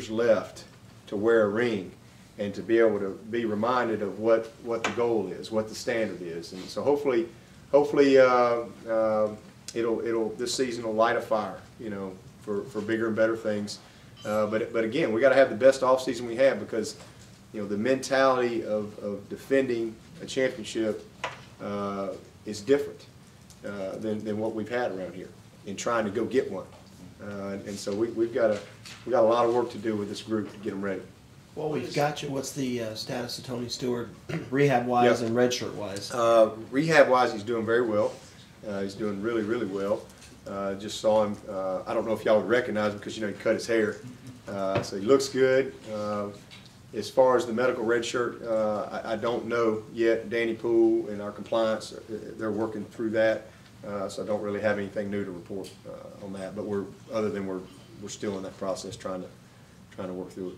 years left to wear a ring and to be able to be reminded of what the goal is, what the standard is. And so hopefully this season will light a fire, you know, for bigger and better things. But again, we got to have the best off season we have, because you know the mentality of defending a championship is different than what we've had around here in trying to go get one. And so we've got a lot of work to do with this group to get them ready. Well, we've got you. What's the status of Tony Stewart, rehab-wise and redshirt-wise? Rehab-wise, he's doing very well. He's doing really, really well. Just saw him. I don't know if y'all would recognize him because, you know, he cut his hair. So he looks good. As far as the medical red shirt, I don't know yet. Danny Poole and our compliance, they're working through that. So I don't really have anything new to report on that. But we're still in that process, trying to work through it.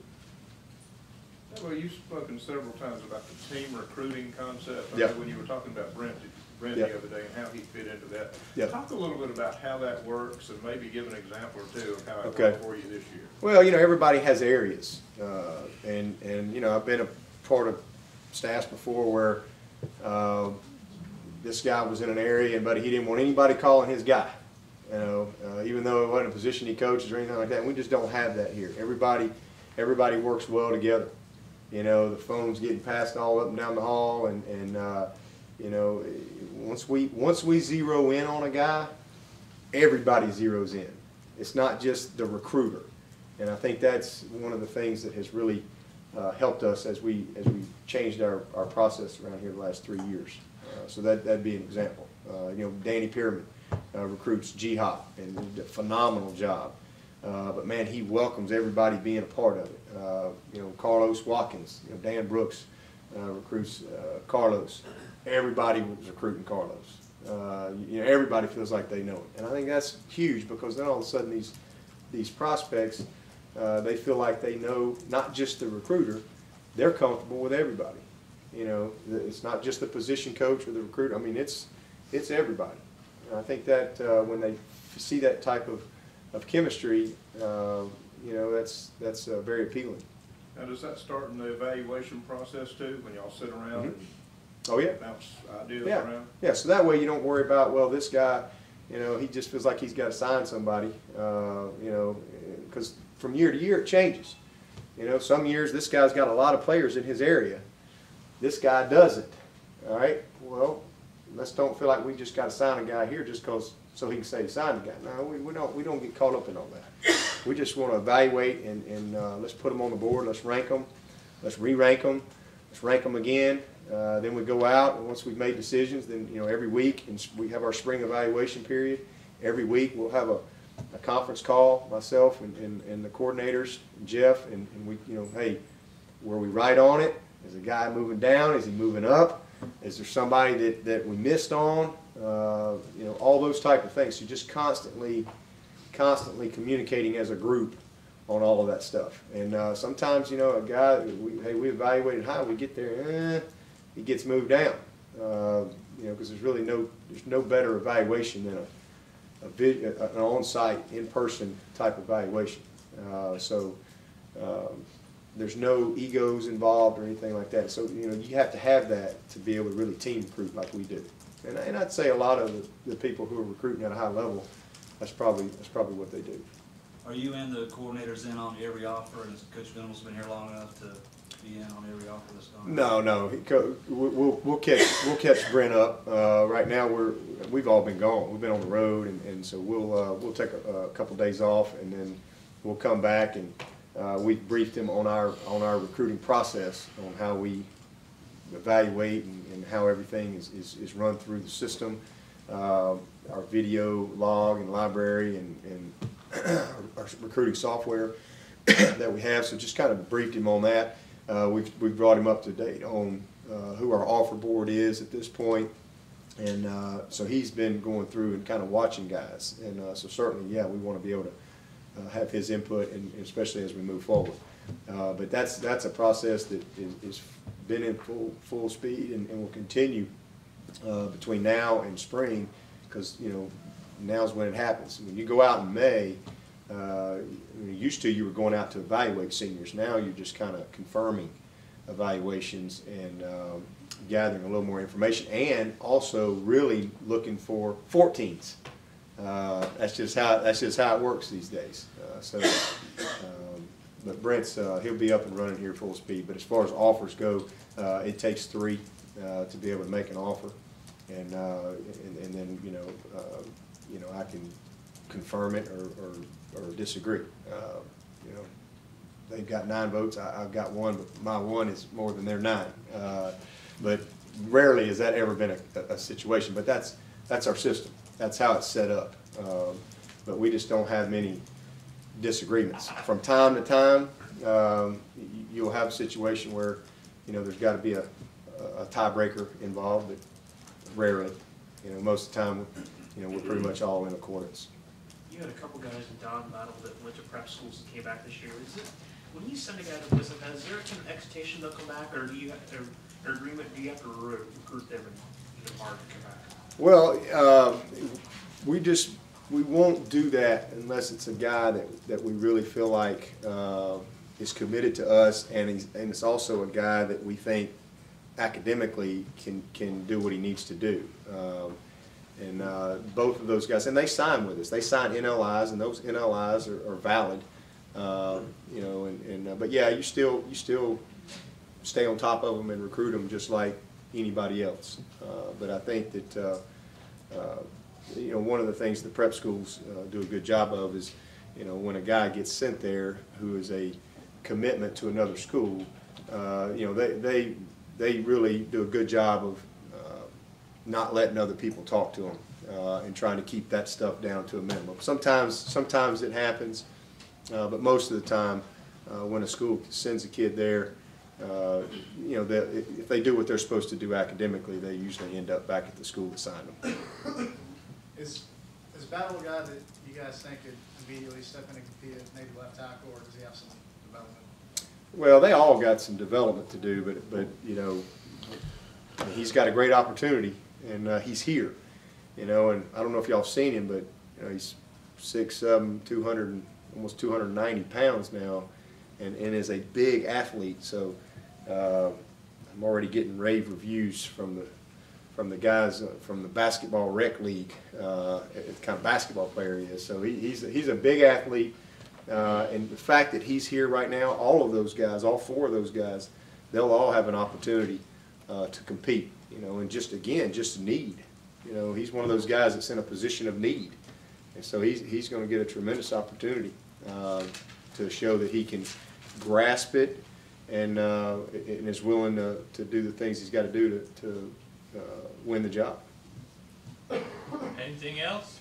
Well, you've spoken several times about the team recruiting concept. Yeah. When you were talking about Brent yeah. the other day and how he fit into that. Yeah. Talk a little bit about how that works and maybe give an example or two of how it Okay. worked for you this year. Well, you know, everybody has areas, and you know, I've been a part of staffs before where this guy was in an area, but he didn't want anybody calling his guy. You know, even though it wasn't a position he coaches or anything like that. And we just don't have that here. Everybody works well together. You know, the phone's getting passed all up and down the hall, and you know, once we zero in on a guy, everybody zeroes in. It's not just the recruiter, and I think that's one of the things that has really helped us as we changed our process around here the last 3 years. So that'd be an example. You know, Danny Pierman recruits G-Hop and did a phenomenal job. But man, he welcomes everybody being a part of it. You know, Carlos Watkins, you know, Dan Brooks recruits Carlos. Everybody was recruiting Carlos. You know, everybody feels like they know him, and I think that's huge, because then all of a sudden these prospects, they feel like they know not just the recruiter, they're comfortable with everybody. You know, it's not just the position coach or the recruiter. I mean, it's everybody. And I think that when they see that type of chemistry, you know, that's very appealing. Now, does that start in the evaluation process too, when y'all sit around and oh yeah, bounce ideas yeah. around? Yeah, so that way you don't worry about, well, this guy, you know, he just feels like he's got to sign somebody, you know, because from year to year it changes. You know, some years this guy's got a lot of players in his area. This guy doesn't. All right, well, let's don't feel like we just got to sign a guy here just because so he can say he signed a guy. No, we don't get caught up in all that. We just want to evaluate and let's put them on the board. Let's rank them. Let's re-rank them. Let's rank them again. Then we go out, and once we've made decisions, then, you know, every week, and we have our spring evaluation period. Every week we'll have a conference call, myself and the coordinators, and Jeff, and we, you know, hey, were we right on it? Is the guy moving down? Is he moving up? Is there somebody that we missed on? You know, all those type of things. So just constantly communicating as a group on all of that stuff. And sometimes, you know, a guy, we evaluated high, we get there, he gets moved down. You know, because there's no better evaluation than an on-site, in-person type evaluation. There's no egos involved or anything like that. So, you know, you have to have that to be able to really team recruit like we do. And I'd say a lot of the people who are recruiting at a high level, that's probably what they do. Are you and the coordinators in on every offer, and has Coach Venables been here long enough to be in on every offer that's gone? No. We'll catch Brent up. Right now we've all been gone. We've been on the road, and so we'll take a couple days off, and then we'll come back, and we briefed him on our recruiting process, on how we evaluate and how everything is run through the system, our video log and library, and our recruiting software that we have. So just kind of briefed him on that. We've brought him up to date on who our offer board is at this point, and so he's been going through and kind of watching guys, and so certainly, yeah, we want to be able to have his input, and especially as we move forward. But that's a process that is been in full speed and will continue between now and spring, because, you know, now's when it happens. When you go out in May, Used to, you were going out to evaluate seniors. Now you're just kind of confirming evaluations and gathering a little more information, and also really looking for 14s. That's just how it works these days. But Brent's he'll be up and running here full speed. But as far as offers go, it takes 3 to be able to make an offer, and then I can confirm it or disagree. They've got 9 votes. I've got 1, but my 1 is more than their 9. But rarely has that ever been a situation. But that's our system. That's how it's set up. But we just don't have many disagreements. From time to time, you'll have a situation where there's got to be a tiebreaker involved, but rarely. Most of the time, we're pretty much all in accordance. You had a couple guys in Don Battle that went to prep schools and came back this year. Is it when you send a guy to visit, is there an expectation they'll come back, or do you have an agreement? Do you have to recruit them and get them hard to come back? Well, we won't do that unless it's a guy that we really feel like is committed to us, and it's also a guy that we think academically can do what he needs to do. And both of those guys, and they sign with us. They sign NLIs, and those NLIs are valid. But yeah, you still stay on top of them and recruit them just like anybody else. But I think that one of the things the prep schools do a good job of is, when a guy gets sent there who is a commitment to another school, they really do a good job of not letting other people talk to them and trying to keep that stuff down to a minimum. Sometimes it happens, but most of the time, when a school sends a kid there, if they do what they're supposed to do academically, they usually end up back at the school that signed them. Is Battle a guy that you guys think could immediately step in and compete at maybe left tackle, or does he have some development? Well, they all got some development to do, but he's got a great opportunity, and he's here. And I don't know if y'all have seen him, but he's 6'7", 200, almost 290 pounds now, and is a big athlete. So I'm already getting rave reviews from the guys from the basketball rec league, the kind of basketball player he is. So he's a big athlete, and the fact that he's here right now, all of those guys, all 4 of those guys, they'll all have an opportunity to compete. And just need. He's one of those guys that's in a position of need, and so he's going to get a tremendous opportunity to show that he can grasp it and is willing to do the things he's got to do to win the job. Anything else?